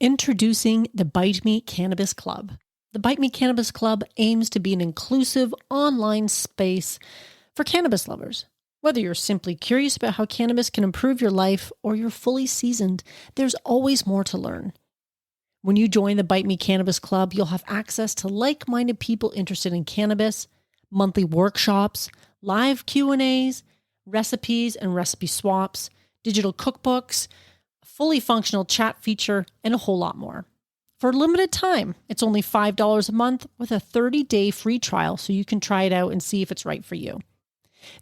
Introducing the Bite Me Cannabis Club. The Bite Me Cannabis Club aims to be an inclusive online space for cannabis lovers. Whether you're simply curious about how cannabis can improve your life or you're fully seasoned, there's always more to learn. When you join the Bite Me Cannabis Club, you'll have access to like-minded people interested in cannabis, monthly workshops, live Q&As, recipes and recipe swaps, digital cookbooks, fully functional chat feature, and a whole lot more. For a limited time, it's only $5 a month with a 30-day free trial so you can try it out and see if it's right for you.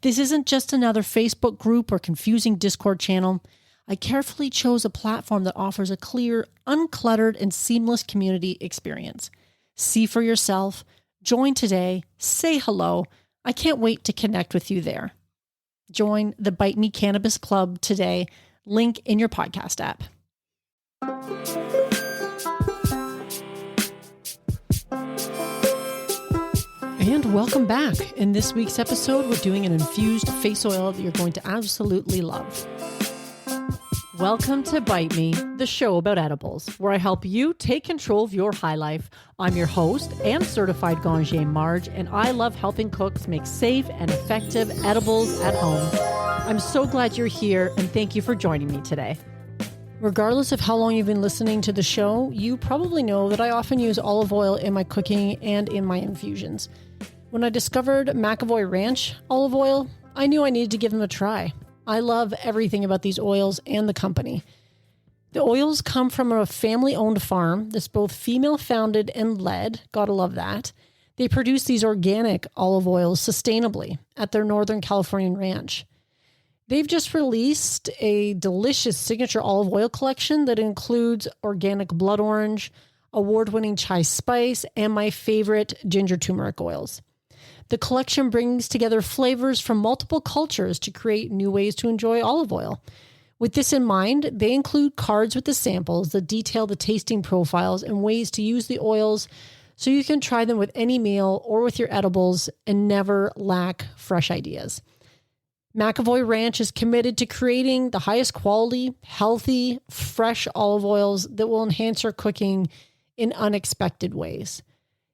This isn't just another Facebook group or confusing Discord channel. I carefully chose a platform that offers a clear, uncluttered, and seamless community experience. See for yourself, join today, say hello. I can't wait to connect with you there. Join the Bite Me Cannabis Club today. Link in your podcast app. And welcome back. In this week's episode, we're doing an infused face oil that you're going to absolutely love. Welcome to Bite Me, the show about edibles, where I help you take control of your high life. I'm your host and certified Ganjier Marge, and I love helping cooks make safe and effective edibles at home. I'm so glad you're here, and thank you for joining me today. Regardless of how long you've been listening to the show, you probably know that I often use olive oil in my cooking and in my infusions. When I discovered McAvoy Ranch olive oil, I knew I needed to give them a try. I love everything about these oils and the company. The oils come from a family-owned farm that's both female-founded and led. Gotta love that. They produce these organic olive oils sustainably at their Northern Californian ranch. They've just released a delicious signature olive oil collection that includes organic blood orange, award-winning chai spice, and my favorite ginger turmeric oils. The collection brings together flavors from multiple cultures to create new ways to enjoy olive oil. With this in mind, they include cards with the samples that detail the tasting profiles and ways to use the oils so you can try them with any meal or with your edibles and never lack fresh ideas. McAvoy Ranch is committed to creating the highest quality, healthy, fresh olive oils that will enhance your cooking in unexpected ways.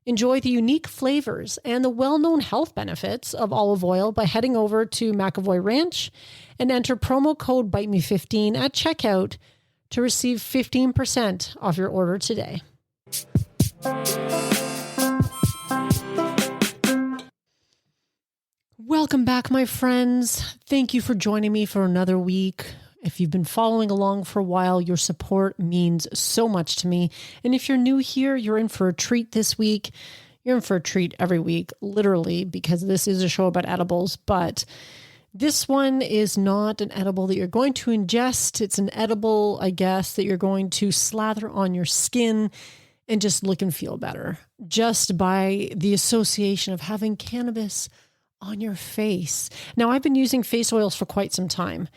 Enjoy the unique flavors and the well-known health benefits of olive oil by heading over to McAvoy Ranch and enter promo code BITEME15 at checkout to receive 15% off your order today. Welcome back, my friends. Thank you for joining me for another week. If you've been following along for a while, your support means so much to me. And if you're new here, you're in for a treat this week. You're in for a treat every week, literally, because this is a show about edibles. But this one is not an edible that you're going to ingest. It's an edible, I guess, that you're going to slather on your skin and just look and feel better. Just by the association of having cannabis on your face. Now, I've been using face oils for quite some time.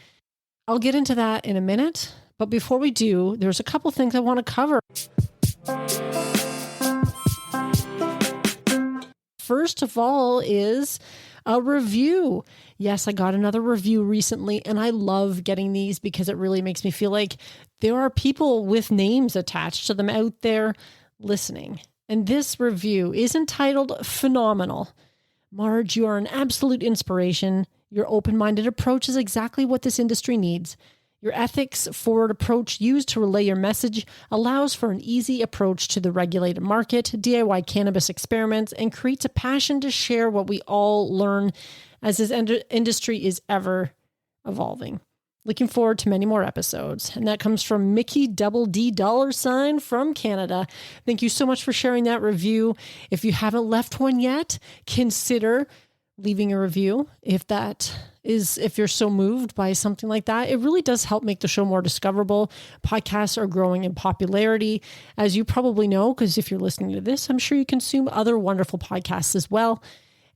I'll get into that in a minute, but before we do, there's a couple things I want to cover. First of all is a review. Yes, I got another review recently, and I love getting these because it really makes me feel like there are people with names attached to them out there listening. And this review is entitled Phenomenal. Marge, you are an absolute inspiration. Your open-minded approach is exactly what this industry needs. Your ethics-forward approach used to relay your message allows for an easy approach to the regulated market, DIY cannabis experiments, and creates a passion to share what we all learn as this industry is ever evolving. Looking forward to many more episodes. And that comes from Mickey Double D $ from Canada. Thank you so much for sharing that review. If you haven't left one yet, consider leaving a review if you're so moved by something like that. It really does help make the show more discoverable. Podcasts are growing in popularity, as you probably know, because if you're listening to this, I'm sure you consume other wonderful podcasts as well.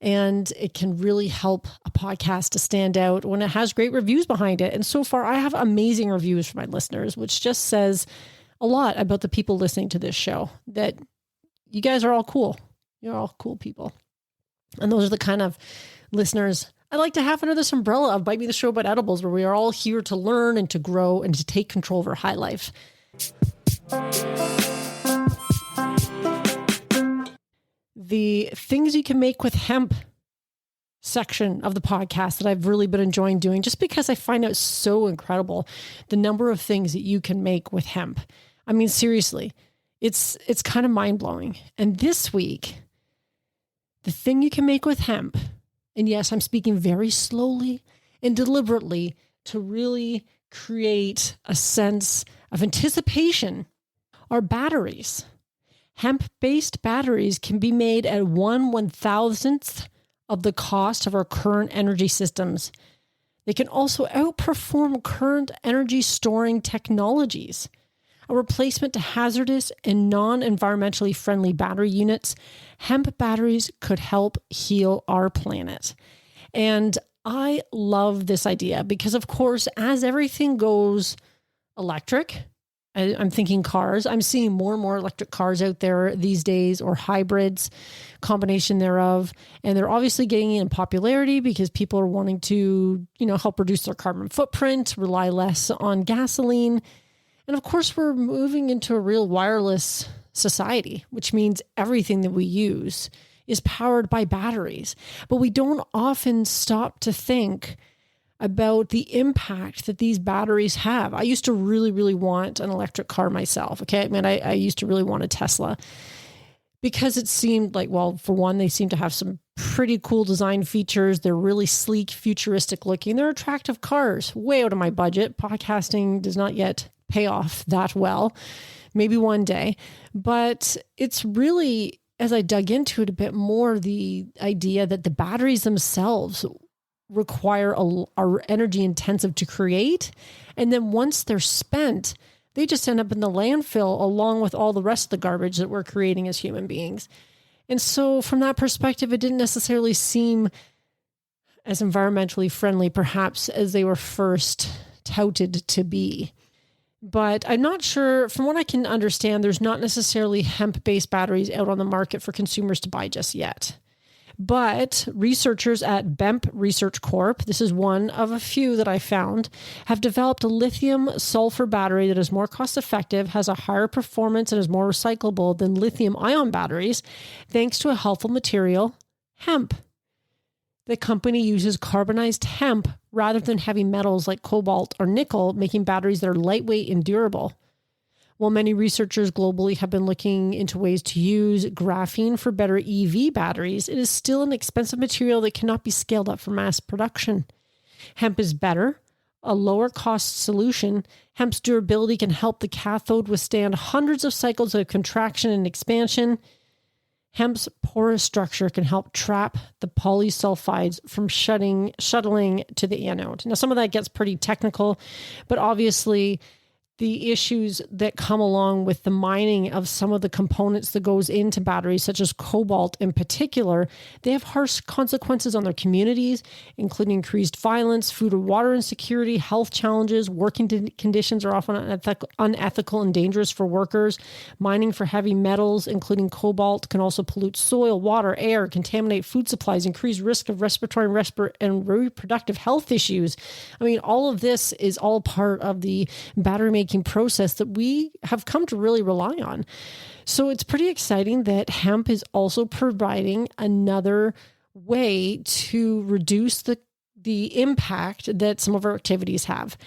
And it can really help a podcast to stand out when it has great reviews behind it. And so far, I have amazing reviews from my listeners, which just says a lot about the people listening to this show, that you guys are all cool. You're all cool people. And those are the kind of listeners I like to have under this umbrella of Bite Me the Show About Edibles, where we are all here to learn and to grow and to take control of our high life. The things you can make with hemp section of the podcast that I've really been enjoying doing, just because I find it so incredible, the number of things that you can make with hemp. I mean, seriously, it's kind of mind-blowing. And this week, the thing you can make with hemp, and yes, I'm speaking very slowly and deliberately to really create a sense of anticipation, are batteries. Hemp-based batteries can be made at 1/1000th of the cost of our current energy systems. They can also outperform current energy storing technologies. A replacement to hazardous and non-environmentally friendly battery units, hemp batteries could help heal our planet. And I love this idea because, of course, as everything goes electric, I'm thinking cars. I'm seeing more and more electric cars out there these days, or hybrids, combination thereof. And they're obviously getting in popularity because people are wanting to, help reduce their carbon footprint, rely less on gasoline. And of course, we're moving into a real wireless society, which means everything that we use is powered by batteries. But we don't often stop to think about the impact that these batteries have. I used to really, really want an electric car myself. Okay. I used to really want a Tesla because it seemed like, well, for one, they seem to have some pretty cool design features. They're really sleek, futuristic looking. They're attractive cars, way out of my budget. Podcasting does not yet pay off that well. Maybe one day, but it's really, as I dug into it a bit more, the idea that the batteries themselves require are energy intensive to create. And then once they're spent, they just end up in the landfill along with all the rest of the garbage that we're creating as human beings. And so from that perspective, it didn't necessarily seem as environmentally friendly, perhaps, as they were first touted to be. But I'm not sure, from what I can understand, there's not necessarily hemp-based batteries out on the market for consumers to buy just yet. But researchers at BEMP Research Corp, this is one of a few that I found, have developed a lithium sulfur battery that is more cost effective, has a higher performance, and is more recyclable than lithium ion batteries, thanks to a helpful material, hemp. The company uses carbonized hemp rather than heavy metals like cobalt or nickel, making batteries that are lightweight and durable. While many researchers globally have been looking into ways to use graphene for better EV batteries, it is still an expensive material that cannot be scaled up for mass production. Hemp is better, a lower cost solution. Hemp's durability can help the cathode withstand hundreds of cycles of contraction and expansion. Hemp's porous structure can help trap the polysulfides from shuttling to the anode. Now, some of that gets pretty technical, but obviously the issues that come along with the mining of some of the components that goes into batteries, such as cobalt in particular, they have harsh consequences on their communities, including increased violence, food and water insecurity, health challenges, working conditions are often unethical and dangerous for workers. Mining for heavy metals, including cobalt, can also pollute soil, water, air, contaminate food supplies, increase risk of respiratory and reproductive health issues. I mean, all of this is all part of the battery making process that we have come to really rely on. So it's pretty exciting that hemp is also providing another way to reduce the impact that some of our activities have.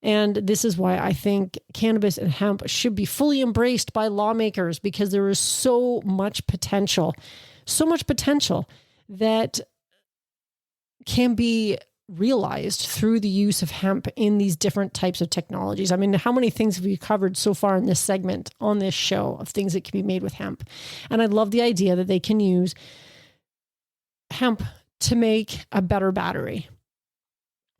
And this is why I think cannabis and hemp should be fully embraced by lawmakers, because there is so much potential that can be realized through the use of hemp in these different types of technologies. I mean, how many things have we covered so far in this segment on this show of things that can be made with hemp? And I love the idea that they can use hemp to make a better battery.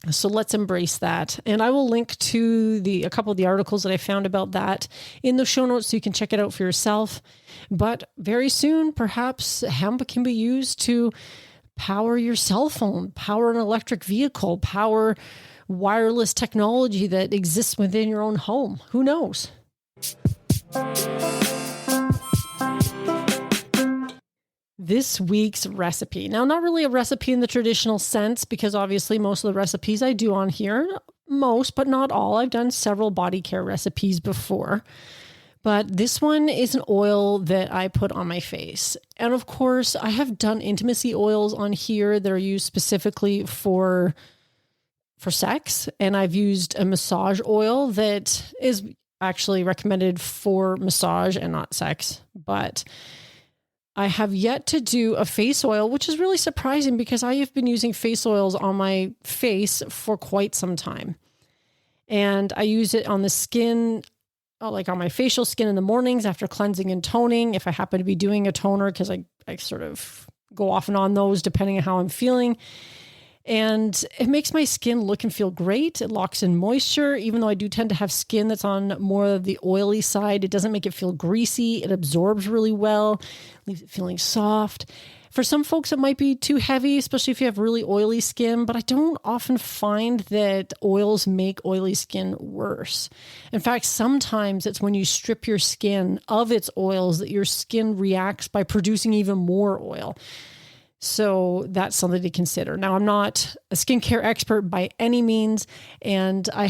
So let's embrace that. And I will link to a couple of the articles that I found about that in the show notes so you can check it out for yourself. But very soon, perhaps hemp can be used to power your cell phone, power an electric vehicle, power wireless technology that exists within your own home. Who knows? This week's recipe. Now, not really a recipe in the traditional sense, because obviously most of the recipes I do on here, most, but not all. I've done several body care recipes before. But this one is an oil that I put on my face. And of course, I have done intimacy oils on here that are used specifically for sex. And I've used a massage oil that is actually recommended for massage and not sex. But I have yet to do a face oil, which is really surprising because I have been using face oils on my face for quite some time. And I use it on the skin, like on my facial skin in the mornings after cleansing and toning, if I happen to be doing a toner, because I sort of go off and on those depending on how I'm feeling. And it makes my skin look and feel great. It locks in moisture, even though I do tend to have skin that's on more of the oily side. It doesn't make it feel greasy. It absorbs really well, leaves it feeling soft. For some folks, it might be too heavy, especially if you have really oily skin, but I don't often find that oils make oily skin worse. In fact, sometimes it's when you strip your skin of its oils that your skin reacts by producing even more oil. So that's something to consider. Now, I'm not a skincare expert by any means, and I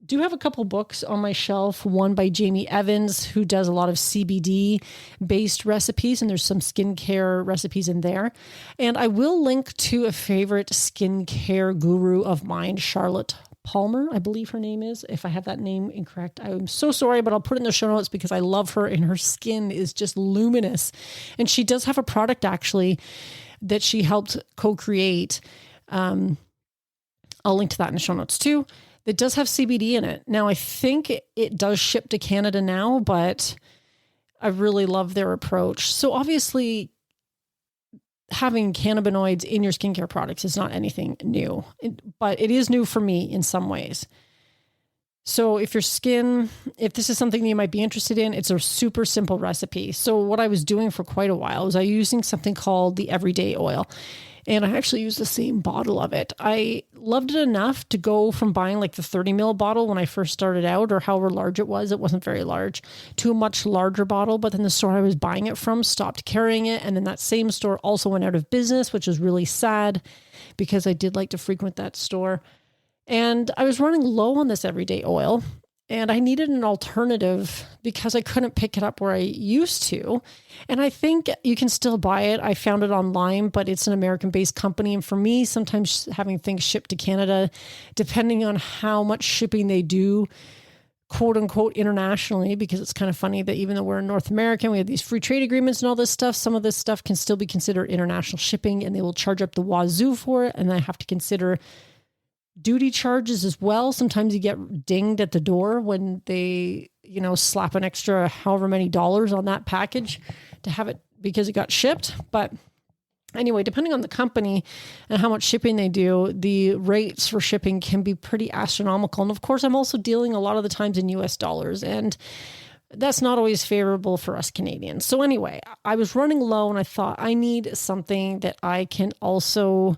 do have a couple books on my shelf, one by Jamie Evans, who does a lot of CBD-based recipes, and there's some skincare recipes in there. And I will link to a favorite skincare guru of mine, Charlotte Palmer, I believe her name is. If I have that name incorrect, I'm so sorry, but I'll put it in the show notes because I love her and her skin is just luminous. And she does have a product actually that she helped co-create. I'll link to that in the show notes too. It does have CBD in it. Now, I think it does ship to Canada now, but I really love their approach. So obviously, having cannabinoids in your skincare products is not anything new, but it is new for me in some ways. So if this is something that you might be interested in, it's a super simple recipe. So what I was doing for quite a while was I was using something called the Everyday Oil. And I actually used the same bottle of it. I loved it enough to go from buying like the 30 ml bottle when I first started out, or however large it wasn't very large, to a much larger bottle. But then the store I was buying it from stopped carrying it. And then that same store also went out of business, which was really sad because I did like to frequent that store. And I was running low on this Everyday Oil. And I needed an alternative because I couldn't pick it up where I used to. And I think you can still buy it. I found it online, but it's an American-based company. And for me, sometimes having things shipped to Canada, depending on how much shipping they do, quote unquote, internationally, because it's kind of funny that even though we're in North America, we have these free trade agreements and all this stuff, some of this stuff can still be considered international shipping and they will charge up the wazoo for it. And I have to consider duty charges as well. Sometimes you get dinged at the door when they, slap an extra however many dollars on that package to have it because it got shipped. But anyway, depending on the company and how much shipping they do, the rates for shipping can be pretty astronomical. And of course, I'm also dealing a lot of the times in US dollars, and that's not always favorable for us Canadians. So anyway, I was running low and I thought I need something that I can also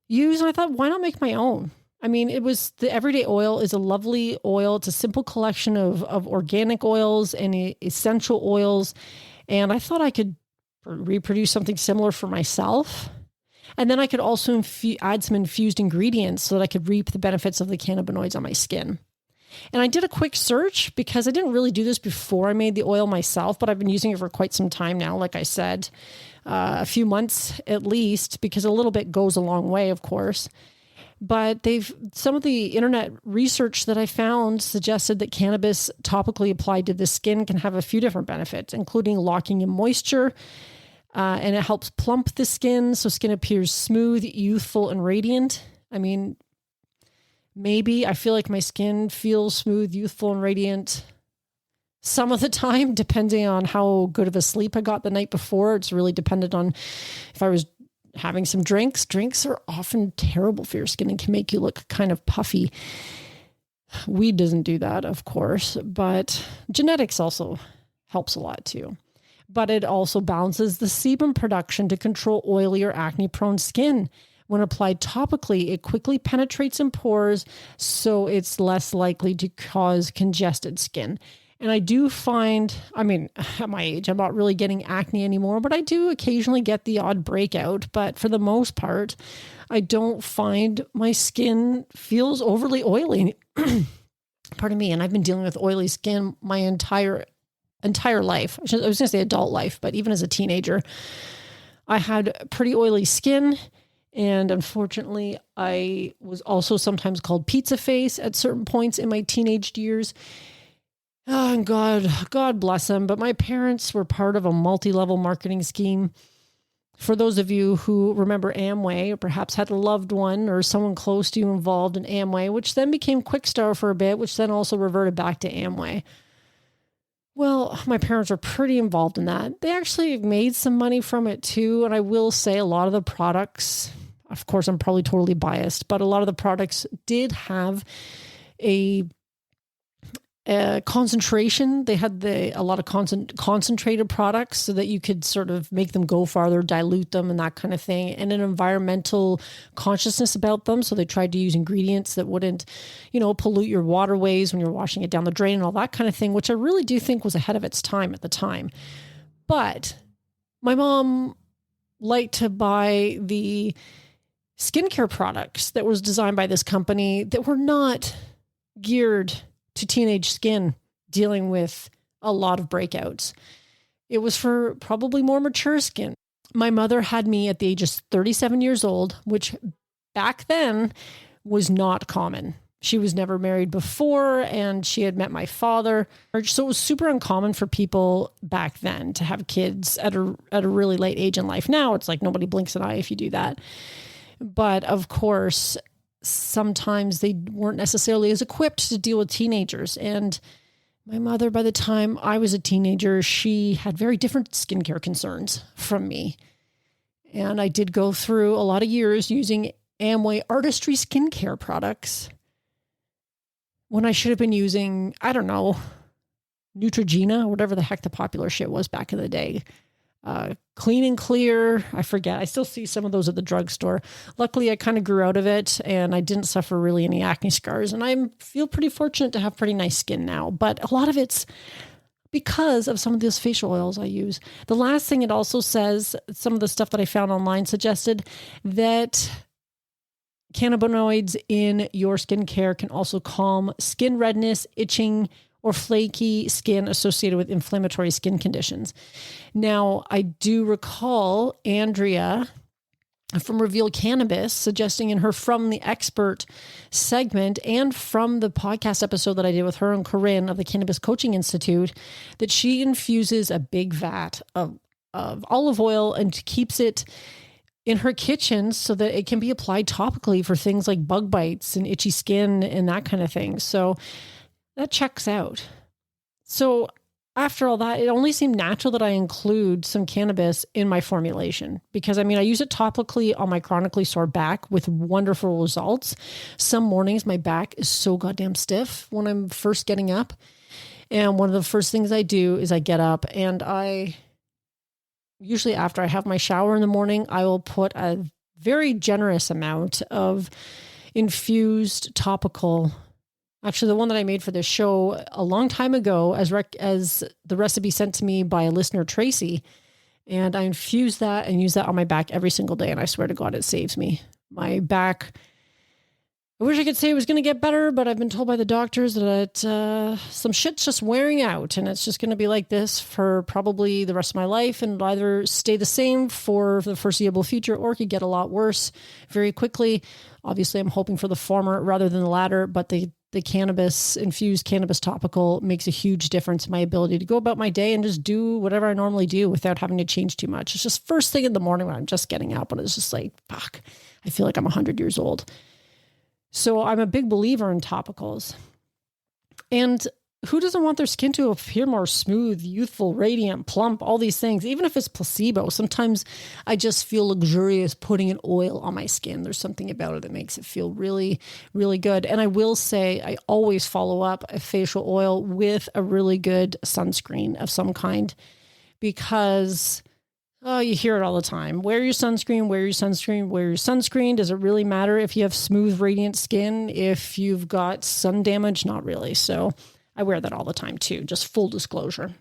use. And I thought, why not make my own? I mean, the Everyday Oil is a lovely oil. It's a simple collection of organic oils and essential oils. And I thought I could reproduce something similar for myself. And then I could also add some infused ingredients so that I could reap the benefits of the cannabinoids on my skin. And I did a quick search because I didn't really do this before I made the oil myself, but I've been using it for quite some time now, like I said, a few months at least, because a little bit goes a long way, of course. But some of the internet research that I found suggested that cannabis topically applied to the skin can have a few different benefits, including locking in moisture, and it helps plump the skin so skin appears smooth, youthful, and radiant. I mean, maybe I feel like my skin feels smooth, youthful, and radiant some of the time, depending on how good of a sleep I got the night before. It's really dependent on if I was having some drinks. Drinks are often terrible for your skin and can make you look kind of puffy. Weed doesn't do that, of course, but genetics also helps a lot too. But it also balances the sebum production to control oily or acne-prone skin. When applied topically, it quickly penetrates in pores, so it's less likely to cause congested skin. And I do find, at my age, I'm not really getting acne anymore, but I do occasionally get the odd breakout. But for the most part, I don't find my skin feels overly oily. Pardon me. And I've been dealing with oily skin my entire life. I was going to say adult life, but even as a teenager, I had pretty oily skin. And unfortunately, I was also sometimes called pizza face at certain points in my teenage years. Oh, and God bless them. But my parents were part of a multi-level marketing scheme. For those of you who remember Amway, or perhaps had a loved one or someone close to you Involved in Amway, which then became Quickstar for a bit, which then also reverted back to Amway. Well, my parents were pretty involved in that. They actually made some money from it too. And I will say a lot of the products, of course, I'm probably totally biased, but a lot of the products did have a concentration. They had a lot of concentrated products so that you could sort of make them go farther, dilute them and that kind of thing, and an environmental consciousness about them. So they tried to use ingredients that wouldn't, pollute your waterways when you're washing it down the drain and all that kind of thing, which I really do think was ahead of its time at the time. But my mom liked to buy the skincare products that was designed by this company that were not geared to teenage skin dealing with a lot of breakouts. It was for probably more mature skin. My mother had me at the age of 37 years old, which back then was not common. She was never married before, and she had met my father. So it was super uncommon for people back then to have kids at a really late age in life. Now it's like nobody blinks an eye if you do that. But of course, sometimes they weren't necessarily as equipped to deal with teenagers. And my mother, by the time I was a teenager, she had very different skincare concerns from me. And I did go through a lot of years using Amway Artistry skincare products when I should have been using, I don't know, Neutrogena, whatever the heck the popular shit was back in the day. Clean and Clear. I forget. I still see some of those at the drugstore. Luckily, I kind of grew out of it and I didn't suffer really any acne scars. And I feel pretty fortunate to have pretty nice skin now. But a lot of it's because of some of those facial oils I use. The last thing it also says, some of the stuff that I found online suggested that cannabinoids in your skincare can also calm skin redness, itching, or flaky skin associated with inflammatory skin conditions. Now, I do recall Andrea from Reveal Cannabis suggesting in her From the Expert segment and from the podcast episode that I did with her and Corinne of the Cannabis Coaching Institute that she infuses a big vat of olive oil and keeps it in her kitchen so that it can be applied topically for things like bug bites and itchy skin and that kind of thing. So that checks out. So after all that, it only seemed natural that I include some cannabis in my formulation because I use it topically on my chronically sore back with wonderful results. Some mornings my back is so goddamn stiff when I'm first getting up. And one of the first things I do is I get up and usually after I have my shower in the morning, I will put a very generous amount of infused topical. Actually, the one that I made for this show a long time ago as the recipe sent to me by a listener, Tracy. And I infuse that and use that on my back every single day. And I swear to God, it saves me. My back, I wish I could say it was going to get better, but I've been told by the doctors that some shit's just wearing out. And it's just going to be like this for probably the rest of my life and it'll either stay the same for the foreseeable future or it could get a lot worse very quickly. Obviously, I'm hoping for the former rather than the latter, but the infused cannabis topical makes a huge difference in my ability to go about my day and just do whatever I normally do without having to change too much. It's just first thing in the morning when I'm just getting up and it's just like, fuck, I feel like I'm 100 years old. So I'm a big believer in topicals. And who doesn't want their skin to appear more smooth, youthful, radiant, plump, all these things, even if it's placebo? Sometimes I just feel luxurious putting an oil on my skin. There's something about it that makes it feel really, really good. And I will say I always follow up a facial oil with a really good sunscreen of some kind because you hear it all the time. Wear your sunscreen, wear your sunscreen, wear your sunscreen. Does it really matter if you have smooth, radiant skin? If you've got sun damage? Not really. So I wear that all the time too, just full disclosure.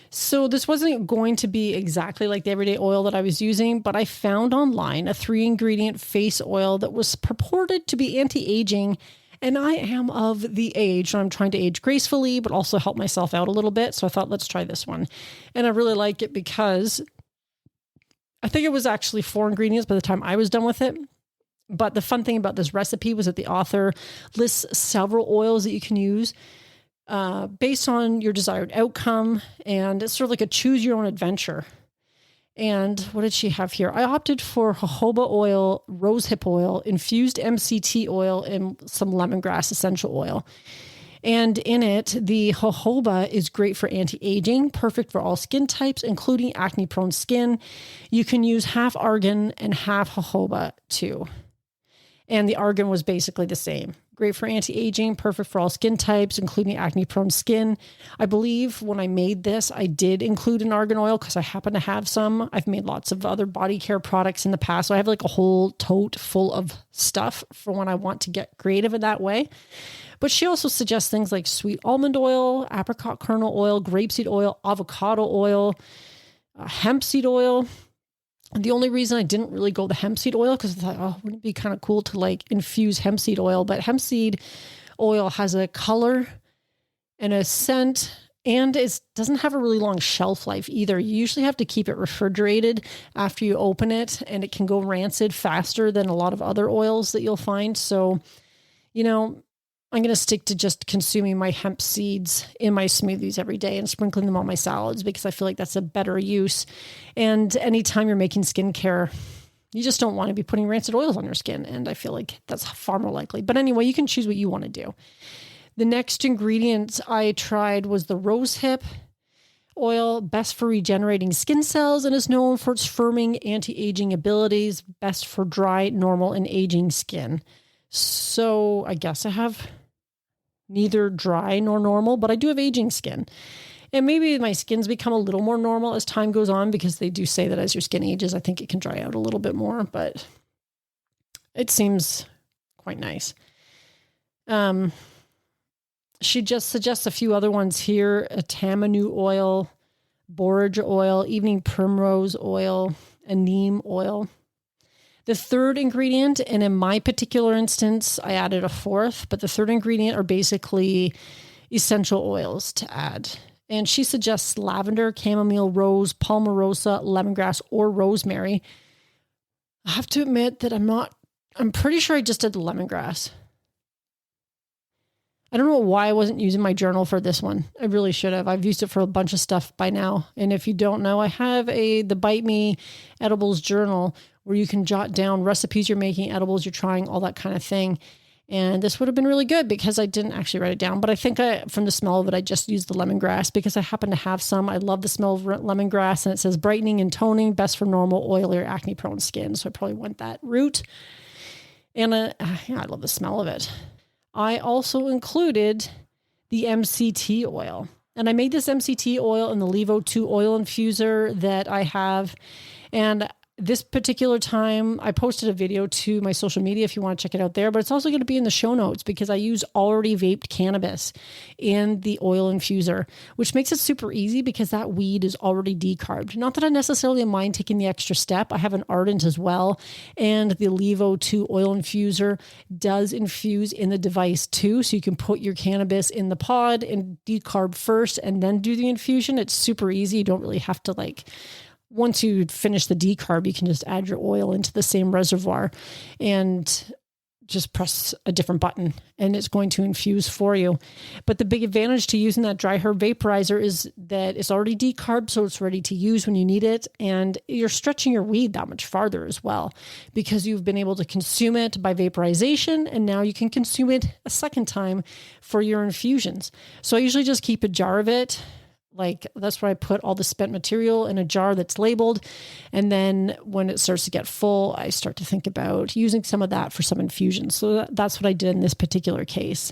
So this wasn't going to be exactly like the everyday oil that I was using, but I found online a 3-ingredient face oil that was purported to be anti-aging And I am of the age, and I'm trying to age gracefully, but also help myself out a little bit. So I thought, let's try this one. And I really like it because I think it was actually 4 ingredients by the time I was done with it. But the fun thing about this recipe was that the author lists several oils that you can use based on your desired outcome. And it's sort of like a choose your own adventure. And what did she have here? I opted for jojoba oil, rosehip oil, infused MCT oil, and some lemongrass essential oil. And in it, the jojoba is great for anti-aging, perfect for all skin types, including acne-prone skin. You can use half argan and half jojoba too. And the argan was basically the same. Great for anti-aging, perfect for all skin types, including acne-prone skin. I believe when I made this, I did include an argan oil because I happen to have some. I've made lots of other body care products in the past. So I have like a whole tote full of stuff for when I want to get creative in that way. But she also suggests things like sweet almond oil, apricot kernel oil, grapeseed oil, avocado oil, hemp seed oil. And the only reason I didn't really go the hemp seed oil, because I thought, oh, wouldn't it be kind of cool to like infuse hemp seed oil? But hemp seed oil has a color and a scent, and it doesn't have a really long shelf life either. You usually have to keep it refrigerated after you open it, and it can go rancid faster than a lot of other oils that you'll find. So, I'm going to stick to just consuming my hemp seeds in my smoothies every day and sprinkling them on my salads because I feel like that's a better use. And anytime you're making skincare, you just don't want to be putting rancid oils on your skin. And I feel like that's far more likely. But anyway, you can choose what you want to do. The next ingredient I tried was the rosehip oil, best for regenerating skin cells and is known for its firming anti-aging abilities, best for dry, normal, and aging skin. So I guess I have neither dry nor normal, but I do have aging skin. And maybe my skin's become a little more normal as time goes on because they do say that as your skin ages, I think it can dry out a little bit more, but it seems quite nice. She just suggests a few other ones here: a tamanu oil, borage oil, evening primrose oil, and neem oil. The third ingredient, and in my particular instance, I added a fourth, but the third ingredient are basically essential oils to add. And she suggests lavender, chamomile, rose, palmarosa, lemongrass, or rosemary. I have to admit that I'm pretty sure I just did the lemongrass. I don't know why I wasn't using my journal for this one. I really should have. I've used it for a bunch of stuff by now. And if you don't know, I have the Bite Me Edibles journal where you can jot down recipes you're making, edibles you're trying, all that kind of thing. And this would have been really good because I didn't actually write it down. But I think from the smell of it, I just used the lemongrass because I happen to have some. I love the smell of lemongrass, and it says brightening and toning, best for normal, oily, or acne-prone skin. So I probably went that route. And I love the smell of it. I also included the MCT oil. And I made this MCT oil in the Levo 2 oil infuser that I have. And this particular time, I posted a video to my social media if you want to check it out there, but it's also going to be in the show notes because I use already vaped cannabis in the oil infuser, which makes it super easy because that weed is already decarbed. Not that I necessarily mind taking the extra step. I have an Ardent as well, and the Levo 2 oil infuser does infuse in the device too, so you can put your cannabis in the pod and decarb first and then do the infusion. It's super easy. You don't really have to once you finish the decarb, you can just add your oil into the same reservoir and just press a different button and it's going to infuse for you. But the big advantage to using that dry herb vaporizer is that it's already decarbed, so it's ready to use when you need it. And you're stretching your weed that much farther as well because you've been able to consume it by vaporization, and now you can consume it a second time for your infusions. So I usually just keep a jar of it. That's where I put all the spent material in a jar that's labeled. And then when it starts to get full, I start to think about using some of that for some infusions. So that's what I did in this particular case.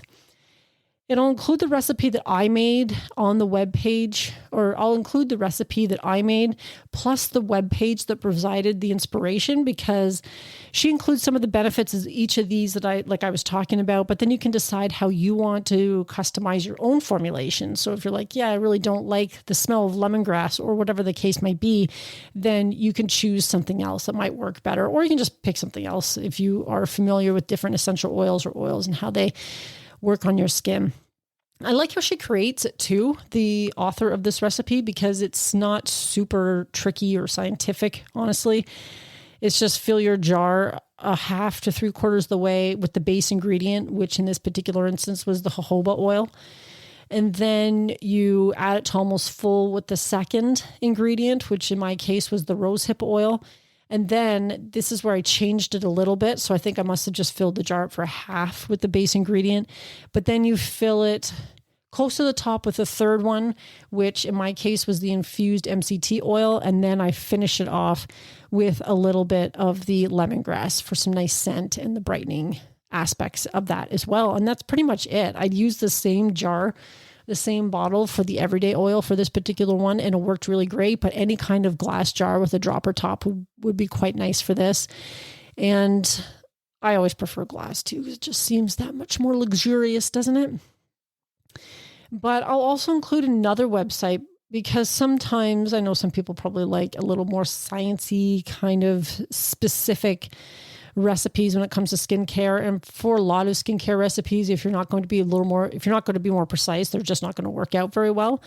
It'll include the recipe that I made on the webpage, or I'll include the recipe that I made plus the webpage that provided the inspiration, because she includes some of the benefits of each of these that I was talking about, but then you can decide how you want to customize your own formulation. So if you're like, yeah, I really don't like the smell of lemongrass or whatever the case might be, then you can choose something else that might work better, or you can just pick something else if you are familiar with different essential oils or oils and how they work on your skin. I like how she creates it too, the author of this recipe, because it's not super tricky or scientific, honestly. It's just fill your jar a half to 3/4 the way with the base ingredient, which in this particular instance was the jojoba oil. And then you add it to almost full with the second ingredient, which in my case was the rosehip oil. And then this is where I changed it a little bit. So I think I must have just filled the jar up for half with the base ingredient. But then you fill it close to the top with the third one, which in my case was the infused MCT oil. And then I finish it off with a little bit of the lemongrass for some nice scent and the brightening aspects of that as well. And that's pretty much it. I'd use the same jar, the same bottle for the everyday oil for this particular one, and it worked really great. But any kind of glass jar with a dropper top would be quite nice for this. And I always prefer glass too, because it just seems that much more luxurious, doesn't it? But I'll also include another website, because sometimes I know some people probably like a little more sciencey kind of specific recipes when it comes to skincare. And for a lot of skincare recipes, if you're not going to be more precise, they're just not going to work out very well.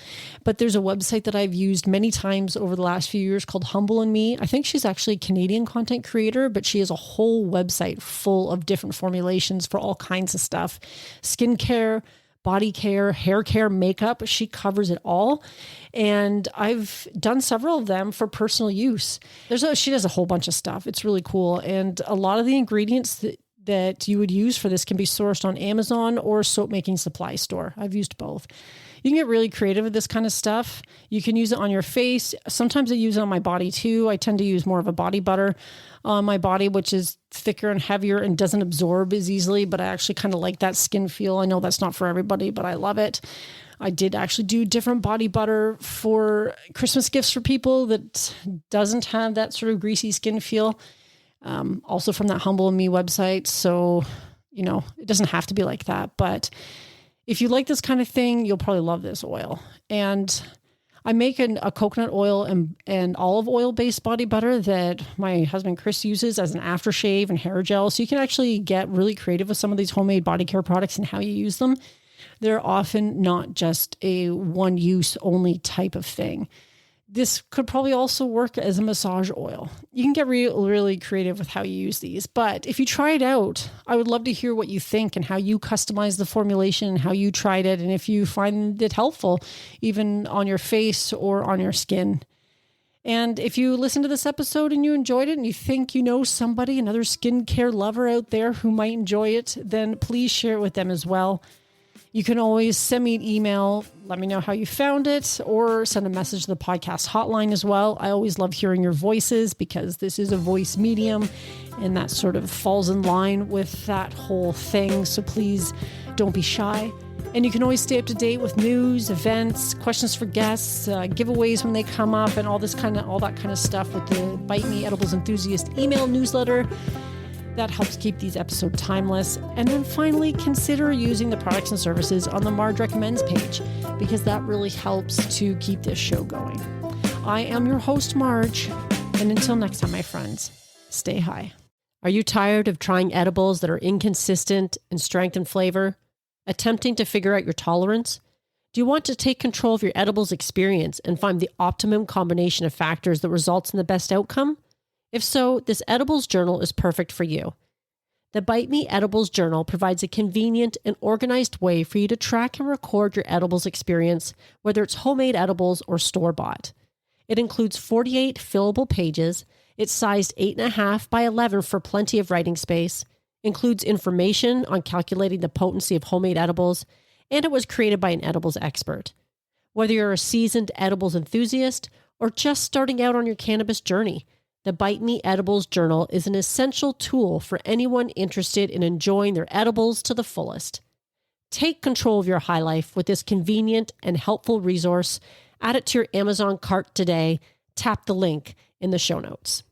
But there's a website that I've used many times over the last few years called Humble and Me. I think she's actually a Canadian content creator, but she has a whole website full of different formulations for all kinds of stuff. Skincare, body care, hair care, makeup. She covers it all. And I've done several of them for personal use. She does a whole bunch of stuff. It's really cool. And a lot of the ingredients that you would use for this can be sourced on Amazon or soap making supply store. I've used both. You can get really creative with this kind of stuff. You can use it on your face. Sometimes I use it on my body too. I tend to use more of a body butter on my body, which is thicker and heavier and doesn't absorb as easily, but I actually kind of like that skin feel. I know that's not for everybody, but I love it. I did actually do different body butter for Christmas gifts for people that doesn't have that sort of greasy skin feel. Also from that Humble and Me website. So, it doesn't have to be like that, but if you like this kind of thing, you'll probably love this oil. And I make a coconut oil and olive oil based body butter that my husband Chris uses as an aftershave and hair gel. So you can actually get really creative with some of these homemade body care products and how you use them. They're often not just a one use only type of thing. This could probably also work as a massage oil. You can get really creative with how you use these. But if you try it out, I would love to hear what you think and how you customize the formulation and how you tried it. And if you find it helpful, even on your face or on your skin. And if you listen to this episode and you enjoyed it and you think you know somebody, another skincare lover out there who might enjoy it, then please share it with them as well. You can always send me an email, let me know how you found it, or send a message to the podcast hotline as well. I always love hearing your voices because this is a voice medium and that sort of falls in line with that whole thing. So please don't be shy. And you can always stay up to date with news, events, questions for guests, giveaways when they come up, and all that kind of stuff with the Bite Me Edibles Enthusiast email newsletter. That helps keep these episodes timeless. And then finally, consider using the products and services on the Marge Recommends page, because that really helps to keep this show going. I am your host, Marge, and until next time, my friends, stay high. Are you tired of trying edibles that are inconsistent in strength and flavor? Attempting to figure out your tolerance? Do you want to take control of your edibles experience and find the optimum combination of factors that results in the best outcome? If so, this edibles journal is perfect for you. The Bite Me Edibles Journal provides a convenient and organized way for you to track and record your edibles experience, whether it's homemade edibles or store-bought. It includes 48 fillable pages. It's sized 8.5 by 11 for plenty of writing space, includes information on calculating the potency of homemade edibles, and it was created by an edibles expert. Whether you're a seasoned edibles enthusiast or just starting out on your cannabis journey, the Bite Me Edibles Journal is an essential tool for anyone interested in enjoying their edibles to the fullest. Take control of your high life with this convenient and helpful resource. Add it to your Amazon cart today. Tap the link in the show notes.